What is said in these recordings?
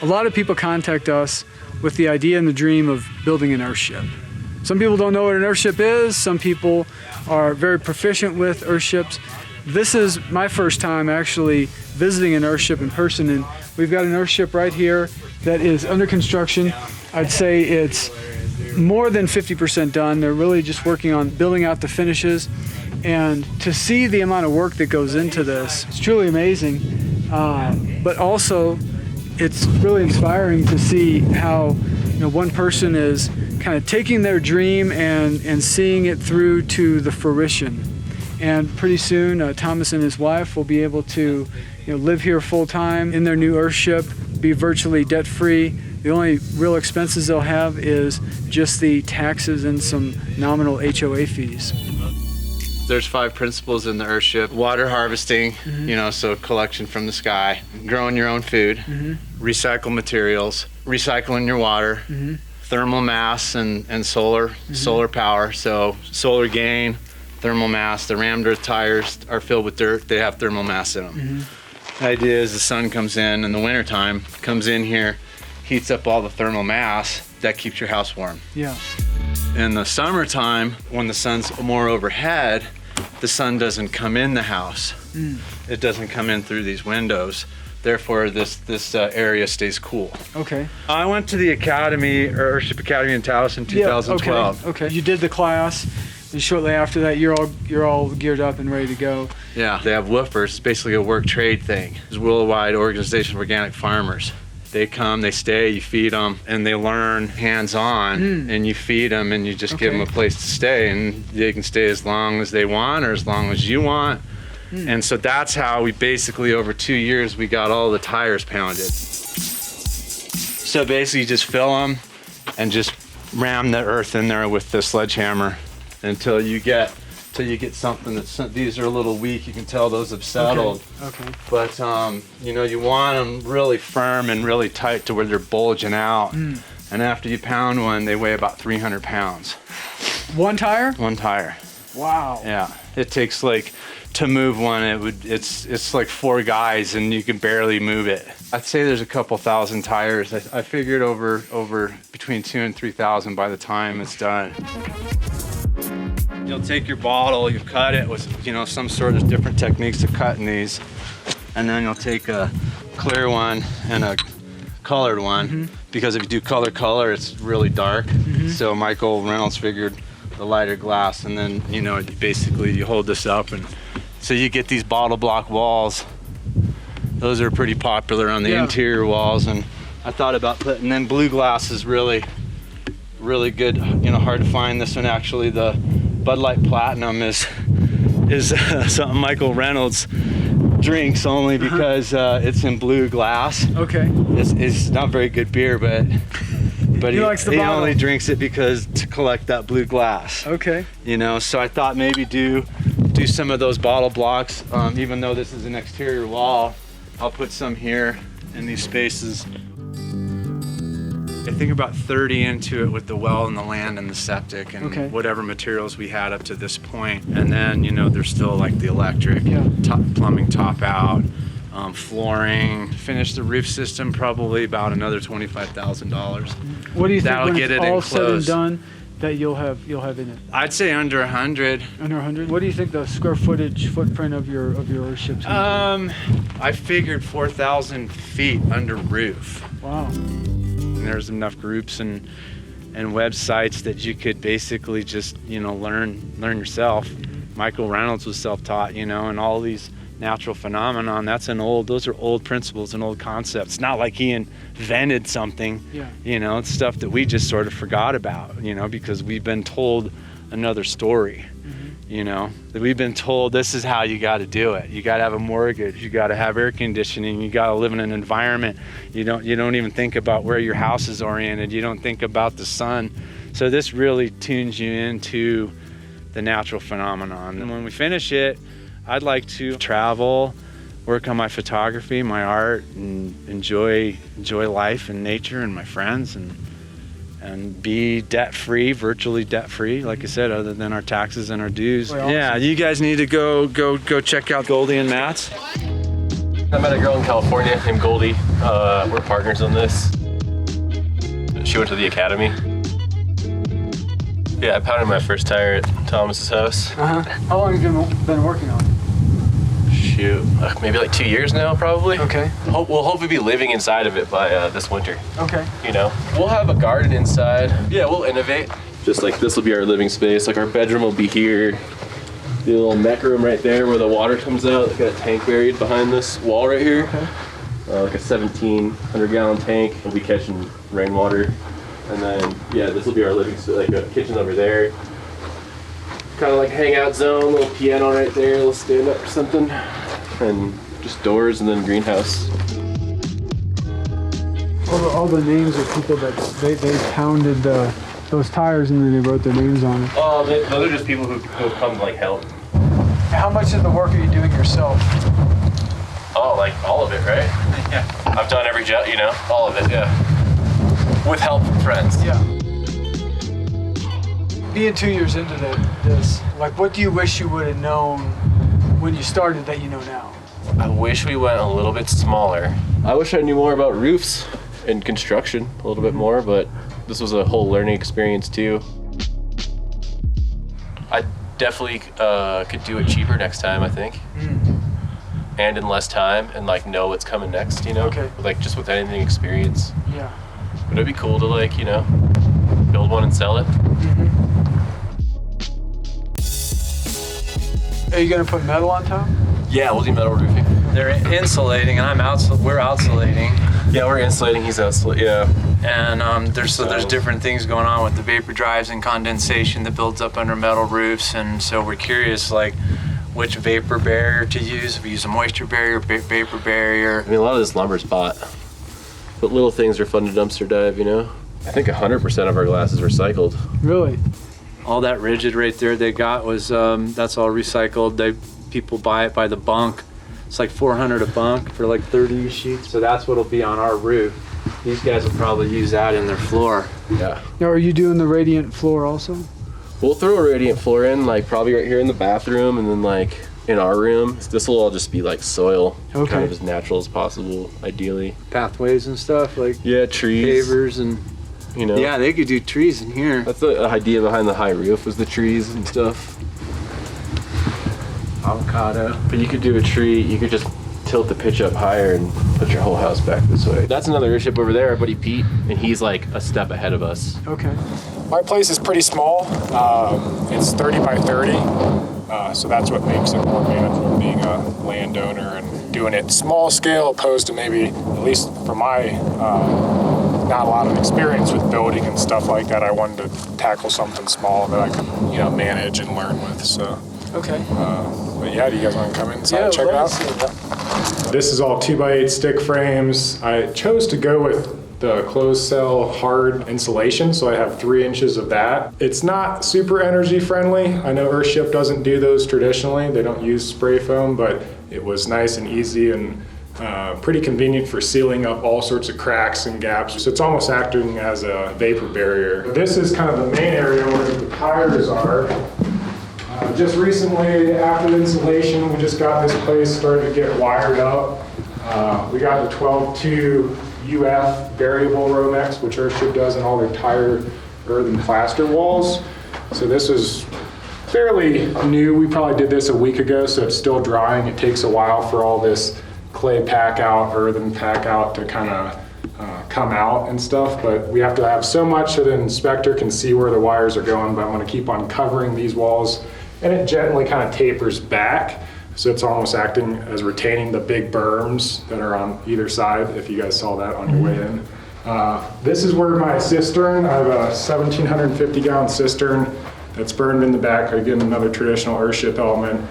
A lot of people contact us with the idea and the dream of building an Earthship. Some people don't know what an Earthship is. Some people are very proficient with Earthships. This is my first time actually visiting an Earthship in person, and we've got an Earthship right here that is under construction. I'd say it's more than 50% done. They're really just working on building out the finishes. And to see the amount of work that goes into this, it's truly amazing. But also, it's really inspiring to see how one person is kind of taking their dream and seeing it through to the fruition. And pretty soon, Thomas and his wife will be able to live here full time in their new Earthship, be virtually debt free. The only real expenses they'll have is just the taxes and some nominal HOA fees. There's 5 principles in the Earthship. Water harvesting, so collection from the sky, growing your own food, recycle materials, recycling your water, thermal mass and solar power. So solar gain, thermal mass. The rammed earth tires are filled with dirt. They have thermal mass in them. The idea is the sun comes in the wintertime, comes in here, heats up all the thermal mass. That keeps your house warm. Yeah. In the summertime, when the sun's more overhead, the sun doesn't come in the house. It doesn't come in through these windows. Therefore, this area stays cool. Okay. I went to the academy, Earthship Academy in Taos in 2012. Yeah, okay. You did the class, and shortly after that, you're all geared up and ready to go. Yeah, they have woofers. It's basically a work trade thing. It's a worldwide organization of organic farmers. They come, they stay, you feed them, and they learn hands-on, and you feed them, and you just give them a place to stay, and they can stay as long as they want or as long as you want. And so that's how we basically, over 2 years, we got all the tires pounded. So basically, you just fill them and just ram the earth in there with the sledgehammer until you get something that's, these are a little weak, you can tell those have settled. Okay. But you want them really firm and really tight to where they're bulging out. And after you pound one, they weigh about 300 pounds. One tire? One tire. Wow. Yeah. It takes to move one, it's like 4 guys and you can barely move it. I'd say there's a couple thousand tires. I figured over between 2,000 and 3,000 by the time it's done. You'll take your bottle, you cut it with some sort of different techniques to cutting these, and then you'll take a clear one and a colored one, because if you do color, it's really dark. So Michael Reynolds figured the lighter glass, and then basically you hold this up, and so you get these bottle block walls. Those are pretty popular on the interior walls, and I thought about putting, then blue glass is really good, hard to find. This one actually, the Bud Light Platinum is something Michael Reynolds drinks only because it's in blue glass. Okay. It's not very good beer, but he only drinks it because to collect that blue glass. Okay. So I thought maybe do some of those bottle blocks. Even though this is an exterior wall, I'll put some here in these spaces. I think about 30 into it with the well and the land and the septic and whatever materials we had up to this point. And then, there's still like the electric, plumbing top out, flooring, finish the roof system, probably about another $25,000. What do you think that'll when get it's it all in said and close. done that you'll have in it? I'd say under 100. Under 100? What do you think the square footprint of your Earthship's? I figured 4,000 feet under roof. Wow. And there's enough groups and websites that you could basically just learn yourself. Michael Reynolds was self-taught, and all these natural phenomenon. Those are old principles and old concepts. It's not like he invented something. It's stuff that we just sort of forgot about, because we've been told another story. That we've been told this is how you got to do it. You got to have a mortgage. You got to have air conditioning. You got to live in an environment. You don't even think about where your house is oriented. You don't think about the sun. So this really tunes you into the natural phenomenon. And when we finish it, I'd like to travel, work on my photography, my art, and enjoy life and nature and my friends, and be debt-free, virtually debt-free, like I said, other than our taxes and our dues. Awesome. Yeah, you guys need to go check out Goldie and Matt's. I met a girl in California named Goldie. We're partners on this. She went to the academy. Yeah, I pounded my first tire at Thomas's house. How long have you been working on it? Shoot, maybe like 2 years now, probably. Okay. We'll hopefully be living inside of it by this winter. Okay. You know, we'll have a garden inside. Yeah, we'll innovate. Just like this will be our living space. Like our bedroom will be here. The little mech room right there where the water comes out. Got a tank buried behind this wall right here. Okay. Like a 1,700-gallon tank. We'll be catching rainwater. And then, yeah, this will be our living space, like a kitchen over there. Kind of like hangout zone, little piano right there, little stand up or something. And just doors and then greenhouse. All the names of people that they pounded those tires and then they wrote their names on it. Oh, those are just people who come to like help. How much of the work are you doing yourself? Oh, like all of it, right? Yeah. I've done every job, you know, all of it, yeah. With help from friends. Yeah. Being 2 years into this, like, what do you wish you would have known when you started that you know now? I wish we went a little bit smaller. I wish I knew more about roofs and construction a little bit more, but this was a whole learning experience too. I definitely could do it cheaper next time, I think. And in less time, and like know what's coming next, you know? Okay. Like just with anything experience. Yeah. But it'd be cool to like, you know, build one and sell it. Are you gonna put metal on top? Yeah, we'll do metal roofing. They're insulating, and we're outsulating. Yeah, we're insulating, he's outsulating, yeah. And there's different things going on with the vapor drives and condensation that builds up under metal roofs, and so we're curious like which vapor barrier to use. If we use a moisture barrier, vapor barrier. I mean, a lot of this lumber's bought, but little things are fun to dumpster dive, you know? I think 100% of our glass is recycled. Really? All that rigid right there they got was, that's all recycled. People buy it by the bunk. It's like $400 a bunk for like 30 sheets. So that's what'll be on our roof. These guys will probably use that in their floor. Yeah. Now, are you doing the radiant floor also? We'll throw a radiant floor in, like probably right here in the bathroom, and then like in our room. This will all just be like soil, kind of as natural as possible, ideally. Pathways and stuff, like trees, pavers and, you know. Yeah, they could do trees in here. That's the idea behind the high roof, was the trees and stuff. Avocado. But you could do a tree, you could just tilt the pitch up higher and put your whole house back this way. That's another Earthship over there, our buddy Pete, and he's like a step ahead of us. Okay. My place is pretty small. It's 30 by 30, so that's what makes it more manageable, being a landowner and doing it small scale opposed to maybe, at least for my not a lot of experience with building and stuff like that. I wanted to tackle something small that I could, you know, manage and learn with. So. Okay. But yeah, do you guys want to come inside and check it out? This is all 2x8 stick frames. I chose to go with the closed cell hard insulation, so I have 3 inches of that. It's not super energy friendly. I know Earthship doesn't do those traditionally. They don't use spray foam, but it was nice and easy and pretty convenient for sealing up all sorts of cracks and gaps. So it's almost acting as a vapor barrier. This is kind of the main area where the tires are. Just recently, after the installation, we just got this place started to get wired up. We got the 12-2 UF variable Romex, which Earthship does in all their tire earth and plaster walls. So this is fairly new. We probably did this a week ago, so it's still drying. It takes a while for all this clay pack out, earthen pack out to kind of come out and stuff, but we have to have so much so the inspector can see where the wires are going, but I'm gonna keep on covering these walls, and it gently kind of tapers back, so it's almost acting as retaining the big berms that are on either side, if you guys saw that on your way in. This is where my cistern, I have a 1,750 gallon cistern that's burned in the back. Again, another traditional Earthship element.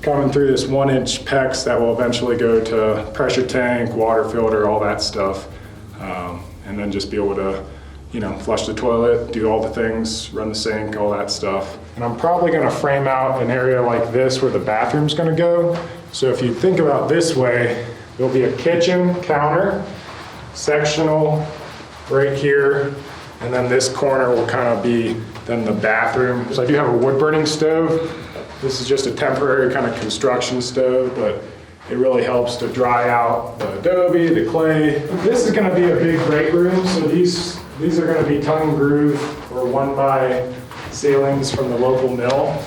Coming through this 1-inch PEX that will eventually go to pressure tank, water filter, all that stuff. And then just be able to, you know, flush the toilet, do all the things, run the sink, all that stuff. And I'm probably gonna frame out an area like this where the bathroom's gonna go. So if you think about this way, there'll be a kitchen counter, sectional right here, and then this corner will kind of be then the bathroom. So I do have a wood burning stove. This is just a temporary kind of construction stove, but It really helps to dry out the adobe, the clay. This is gonna be a big great room, so these are gonna be tongue and groove or 1x ceilings from the local mill.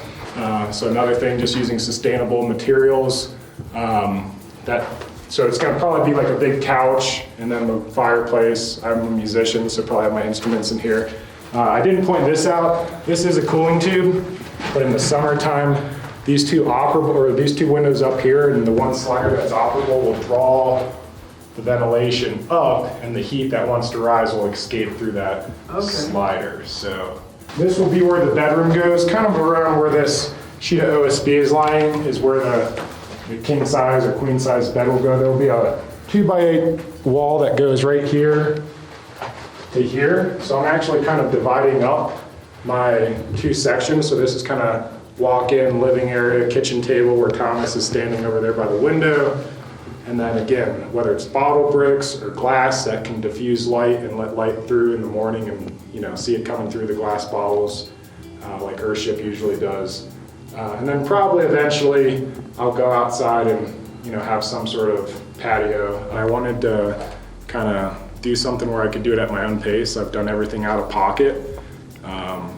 So another thing, just using sustainable materials. So it's gonna probably be like a big couch and then the fireplace. I'm a musician, so probably have my instruments in here. I didn't point this out. This is a cooling tube, but in the summertime, these two windows up here and the one slider that's operable will draw the ventilation up, and the heat that wants to rise will escape through that slider. So this will be where the bedroom goes, kind of around where this sheet of OSB is lying is where the king size or queen size bed will go. There will be a 2x8 wall that goes right here to here. So I'm actually kind of dividing up my two sections. So this is kind of walk-in living area, kitchen table where Thomas is standing over there by the window. And then again, whether it's bottle bricks or glass that can diffuse light and let light through in the morning and see it coming through the glass bottles like Earthship usually does. And then probably eventually I'll go outside and have some sort of patio. And I wanted to kind of do something where I could do it at my own pace. I've done everything out of pocket.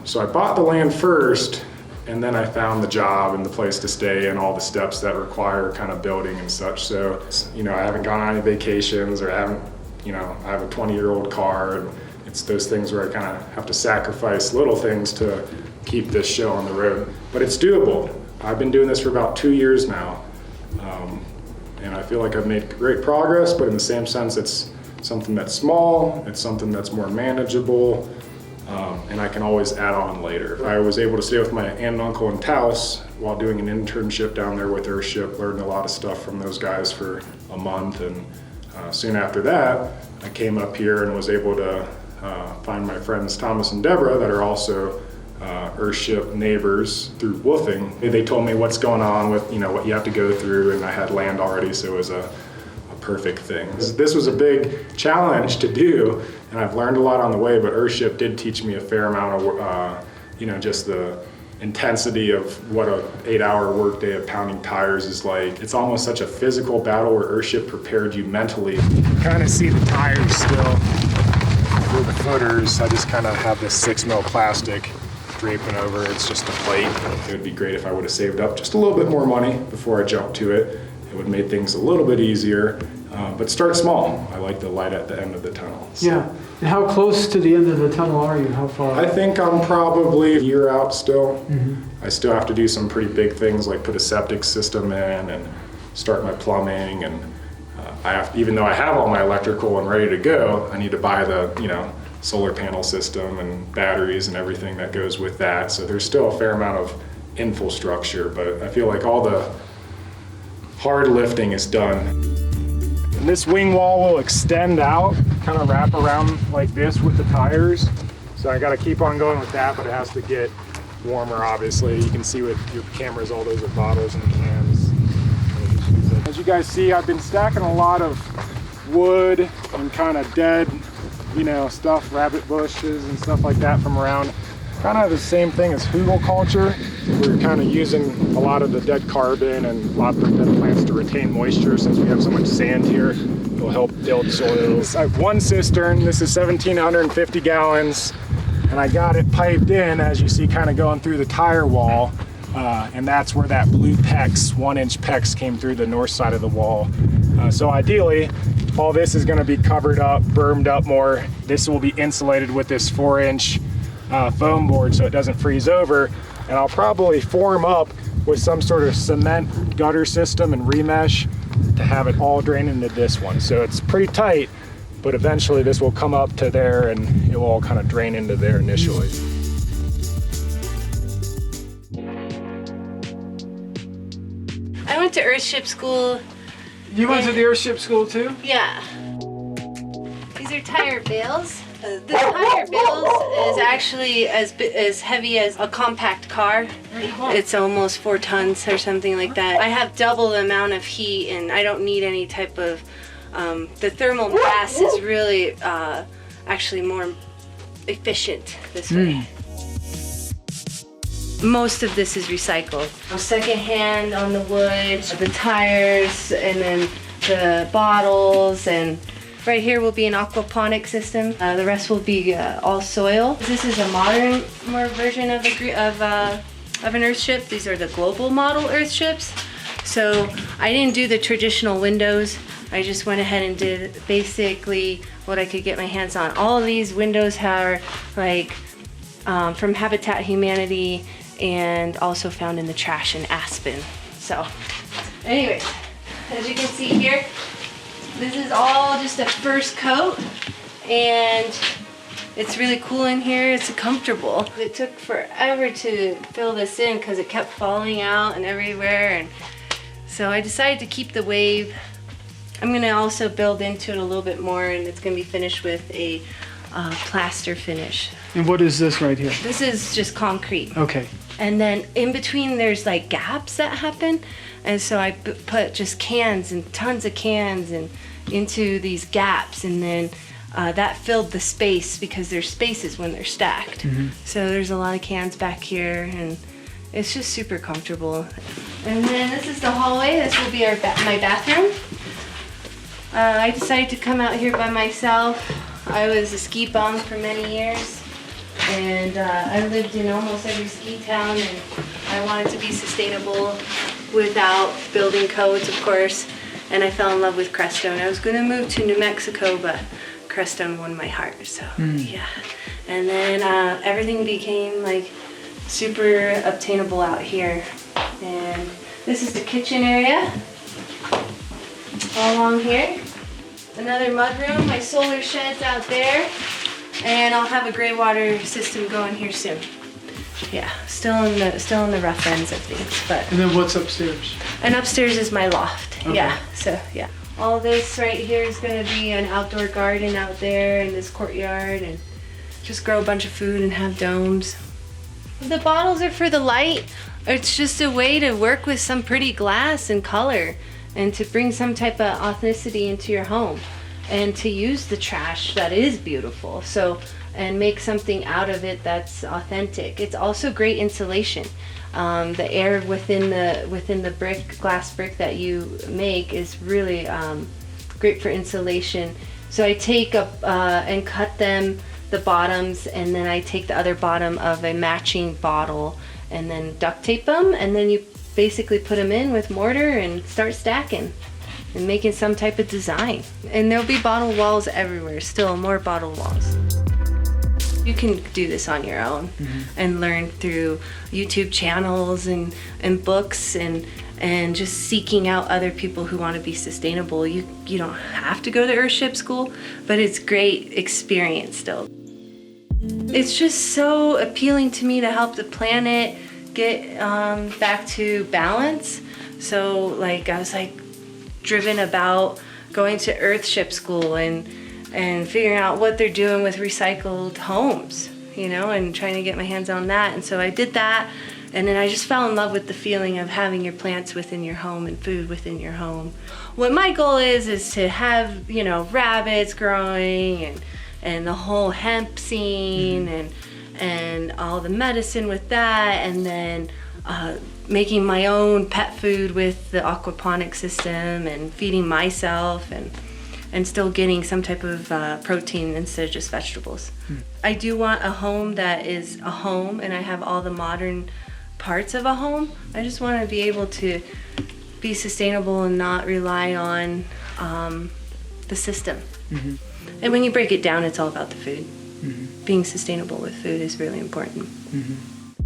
So I bought the land first, and then I found the job and the place to stay and all the steps that require kind of building and such. So, I haven't gone on any vacations or I have a 20-year-old car. And it's those things where I kind of have to sacrifice little things to keep this show on the road. But it's doable. I've been doing this for about 2 years now. And I feel like I've made great progress, but in the same sense, it's something that's small, it's something that's more manageable, and I can always add on later. I was able to stay with my aunt and uncle in Taos while doing an internship down there with Earthship, learned a lot of stuff from those guys for a month, and soon after that, I came up here and was able to find my friends Thomas and Deborah that are also Earthship neighbors through woofing. They told me what's going on with what you have to go through, and I had land already, so it was a perfect thing. This was a big challenge to do, and I've learned a lot on the way, but Earthship did teach me a fair amount of just the intensity of what a 8-hour workday of pounding tires is like. It's almost such a physical battle where Earthship prepared you mentally. You kind of see the tires still through the footers. I just kind of have this 6mm plastic draping over. It's just a plate. It would be great if I would have saved up just a little bit more money before I jumped to it. It would have made things a little bit easier, but start small. I like the light at the end of the tunnel. So. Yeah. And how close to the end of the tunnel are you? How far? I think I'm probably a year out still. Mm-hmm. I still have to do some pretty big things like put a septic system in and start my plumbing, and even though I have all my electrical and ready to go, I need to buy the solar panel system and batteries and everything that goes with that. So there's still a fair amount of infrastructure, but I feel like all the hard lifting is done. And this wing wall will extend out, kind of wrap around like this with the tires. So I got to keep on going with that, but it has to get warmer, obviously. You can see with your cameras, all those are bottles and cans. As you guys see, I've been stacking a lot of wood and kind of dead, stuff, rabbit bushes and stuff like that from around. Kind of the same thing as hugelculture. We're kind of using a lot of the dead carbon and a lot of the dead plants to retain moisture. Since we have so much sand here, it'll help build soils. I have one cistern. This is 1,750 gallons, and I got it piped in, as you see, kind of going through the tire wall. And that's where that blue PEX, 1-inch PEX, came through the north side of the wall. So ideally, all this is going to be covered up, bermed up more. This will be insulated with this 4-inch foam board so it doesn't freeze over, and I'll probably form up with some sort of cement gutter system and remesh to have it all drain into this one. So it's pretty tight, but eventually this will come up to there and it will all kind of drain into there initially. I went to Earthship school. You went to the Earthship school too? Yeah. These are tire bales. This tire bales is actually as heavy as a compact car. It's almost 4 tons or something like that. I have double the amount of heat, and I don't need any type of, the thermal mass is really actually more efficient this way. most of this is recycled. Secondhand on the wood, the tires, and then the bottles, and right here will be an aquaponic system. The rest will be all soil. This is a more version of an Earthship. These are the global model Earthships. So I didn't do the traditional windows. I just went ahead and did basically what I could get my hands on. All of these windows are like from Habitat Humanity and also found in the trash in Aspen. So anyways, as you can see here, this is all just a first coat, and it's really cool in here. It's comfortable. It took forever to fill this in because it kept falling out and everywhere, and so I decided to keep the wave. I'm gonna also build into it a little bit more, and it's gonna be finished with a plaster finish. And what is this right here? This is just concrete. Okay. And then in between there's like gaps that happen, and so I put just cans and tons of cans and into these gaps, and then that filled the space because there's spaces when they're stacked. So there's a lot of cans back here, and it's just super comfortable. And then this is the hallway. This will be my bathroom. I decided to come out here by myself. I was a ski bum for many years, and I lived in almost every ski town, and I wanted to be sustainable without building codes, of course, and I fell in love with Crestone. I was going to move to New Mexico, but Crestone won my heart, so yeah. And then everything became like super obtainable out here. And this is the kitchen area, all along here. Another mudroom, my solar shed's out there, and I'll have a gray water system going here soon. Yeah, still in the rough ends of things, but. And then what's upstairs? And upstairs is my loft. Okay. Yeah, so yeah. All this right here is gonna be an outdoor garden out there in this courtyard, and just grow a bunch of food and have domes. The bottles are for the light. It's just a way to work with some pretty glass and color, and to bring some type of authenticity into your home, and to use the trash that is beautiful. So, and make something out of it that's authentic. It's also great insulation. The air within the glass brick that you make is really great for insulation. So I take up and cut them, the bottoms, and then I take the other bottom of a matching bottle and then duct tape them, and then you basically put them in with mortar and start stacking and making some type of design. And there'll be bottle walls everywhere, still more bottle walls. You can do this on your own and learn through YouTube channels and books and just seeking out other people who want to be sustainable. You don't have to go to Earthship school, but it's great experience still. It's just so appealing to me to help the planet get back to balance. So like I was like driven about going to Earthship school and figuring out what they're doing with recycled homes, you know, and trying to get my hands on that. And so I did that, and then I just fell in love with the feeling of having your plants within your home and food within your home. What my goal is to have, you know, rabbits growing and the whole hemp scene and all the medicine with that, and then making my own pet food with the aquaponic system and feeding myself and still getting some type of protein instead of just vegetables. I do want a home that is a home, and I have all the modern parts of a home. I just want to be able to be sustainable and not rely on the system. And when you break it down, it's all about the food. Being sustainable with food is really important.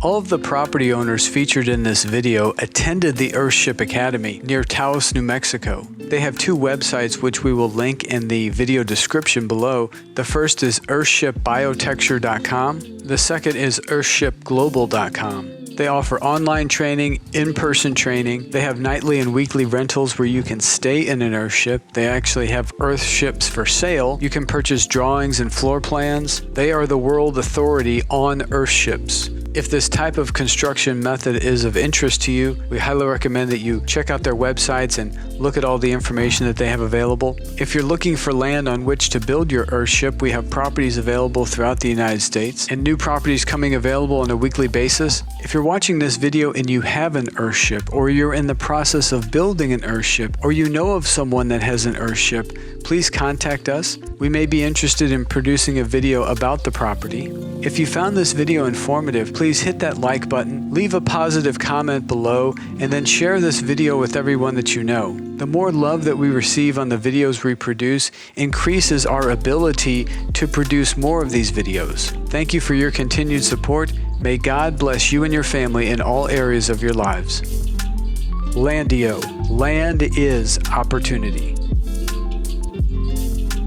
All of the property owners featured in this video attended the Earthship Academy near Taos, New Mexico. They have two websites which we will link in the video description below. The first is earthshipbiotexture.com. The second is earthshipglobal.com. They offer online training, in-person training. They have nightly and weekly rentals where you can stay in an Earthship. They actually have Earthships for sale. You can purchase drawings and floor plans. They are the world authority on Earthships. If this type of construction method is of interest to you, we highly recommend that you check out their websites and look at all the information that they have available. If you're looking for land on which to build your Earthship, we have properties available throughout the United States and new properties coming available on a weekly basis. If you're watching this video and you have an Earthship, or you're in the process of building an Earthship, or you know of someone that has an Earthship, please contact us. We may be interested in producing a video about the property. If you found this video informative, please hit that like button, leave a positive comment below, and then share this video with everyone that you know. The more love that we receive on the videos we produce increases our ability to produce more of these videos. Thank you for your continued support. May God bless you and your family in all areas of your lives. LANDiO. Land is opportunity.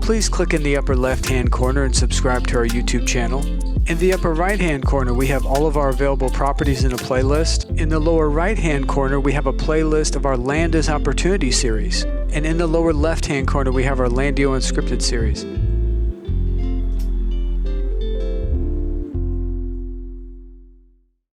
Please click in the upper left-hand corner and subscribe to our YouTube channel. In the upper right-hand corner, we have all of our available properties in a playlist. In the lower right-hand corner, we have a playlist of our Land is Opportunity series. And in the lower left-hand corner, we have our LANDiO Unscripted series.